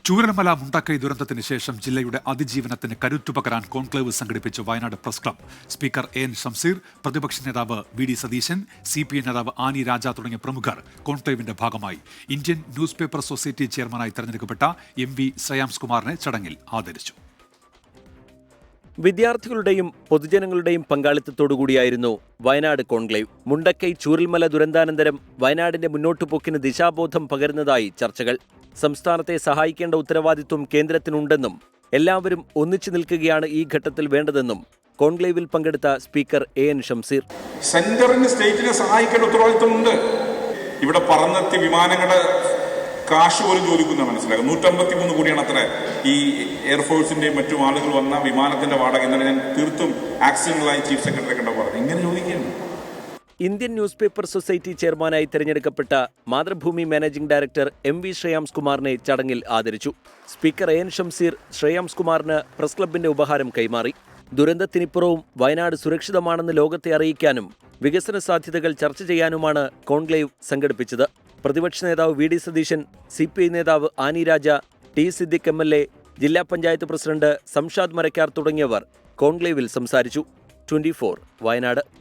ചൂരൽമല മുണ്ടക്കൈ ദുരന്തത്തിന് ശേഷം ജില്ലയുടെ അതിജീവനത്തിന് കരുത്തുപകരാൻ കോൺക്ലേവ് സംഘടിപ്പിച്ച Wayanad press club. Speaker N Shamseer, പ്രതിപക്ഷ നേതാവ് വി സതീശൻ, CPI നേതാവ് ആനി രാജ തുടങ്ങിയ പ്രമുഖർ കോൺക്ലേവിന്റെ ഭാഗമായി. ഇന്ത്യൻ ന്യൂസ് പേപ്പർ സൊസൈറ്റി ചെയർമാനായി തെരഞ്ഞെടുക്കപ്പെട്ട MV ശ്രേയാംസ് കുമാറിനെ ചടങ്ങിൽ ആദരിച്ചു. വിദ്യാർത്ഥികളുടെയും പൊതുജനങ്ങളുടെയും പങ്കാളിത്തത്തോടുകൂടിയായിരുന്നു വയനാട് കോൺക്ലേവ്. മുണ്ടക്കൈ ചൂരൽമല ദുരന്താനന്തരം വയനാടിന്റെ മുന്നോട്ടുപോക്കിന് ദിശാബോധം പകരുന്നതായി ചർച്ചകൾ. സംസ്ഥാനത്തെ സഹായിക്കേണ്ട ഉത്തരവാദിത്വം കേന്ദ്രത്തിനുണ്ടെന്നും എല്ലാവരും ഒന്നിച്ചു നിൽക്കുകയാണ് ഈ ഘട്ടത്തിൽ വേണ്ടതെന്നും കോൺക്ലേവിൽ പങ്കെടുത്ത സ്പീക്കർ AN ഷംസീർ. സെന്ററിന് സ്റ്റേറ്റിനെ സഹായിക്കേണ്ട ഉത്തരവാദിത്വമുണ്ട്. ഇവിടെ പറന്നെത്തി വിമാനങ്ങളുടെ കാശ് പോലും ചോദിക്കുന്ന മനസ്സിലാക്കും. 153 കോടിയാണ് അത്ര ഈ എയർഫോഴ്സിന്റെയും മറ്റും ആളുകൾ വന്ന വിമാനത്തിന്റെ വാടക. എന്നാണ് ഞാൻ തീർത്തും ആക്സിഡന്റലായി ചീഫ് സെക്രട്ടറി കണ്ട പറഞ്ഞത്. ഇങ്ങനെ ചോദിക്കുകയാണ്. ഇന്ത്യൻ ന്യൂസ് പേപ്പർ സൊസൈറ്റി ചെയർമാനായി തെരഞ്ഞെടുക്കപ്പെട്ട Mathrubhumi managing director MV Shreyams കുമാറിനെ ചടങ്ങിൽ ആദരിച്ചു. സ്പീക്കർ AN ഷംസീർ ശ്രേയാംസ് കുമാറിന് പ്രസ് ക്ലബിന്റെ ഉപഹാരം കൈമാറി. ദുരന്തത്തിനിപ്പുറവും വയനാട് സുരക്ഷിതമാണെന്ന് ലോകത്തെ അറിയിക്കാനും വികസന സാധ്യതകൾ ചർച്ച ചെയ്യാനുമാണ് കോൺക്ലേവ് സംഘടിപ്പിച്ചത്. പ്രതിപക്ഷ നേതാവ് വി സതീശൻ, CPI നേതാവ് ആനി രാജ, T സിദ്ദിഖ് MLA, ജില്ലാ പഞ്ചായത്ത് പ്രസിഡന്റ് സംഷാദ് മരക്കാർ തുടങ്ങിയവർ കോൺക്ലേവിൽ സംസാരിച്ചു. 24 വയനാട്.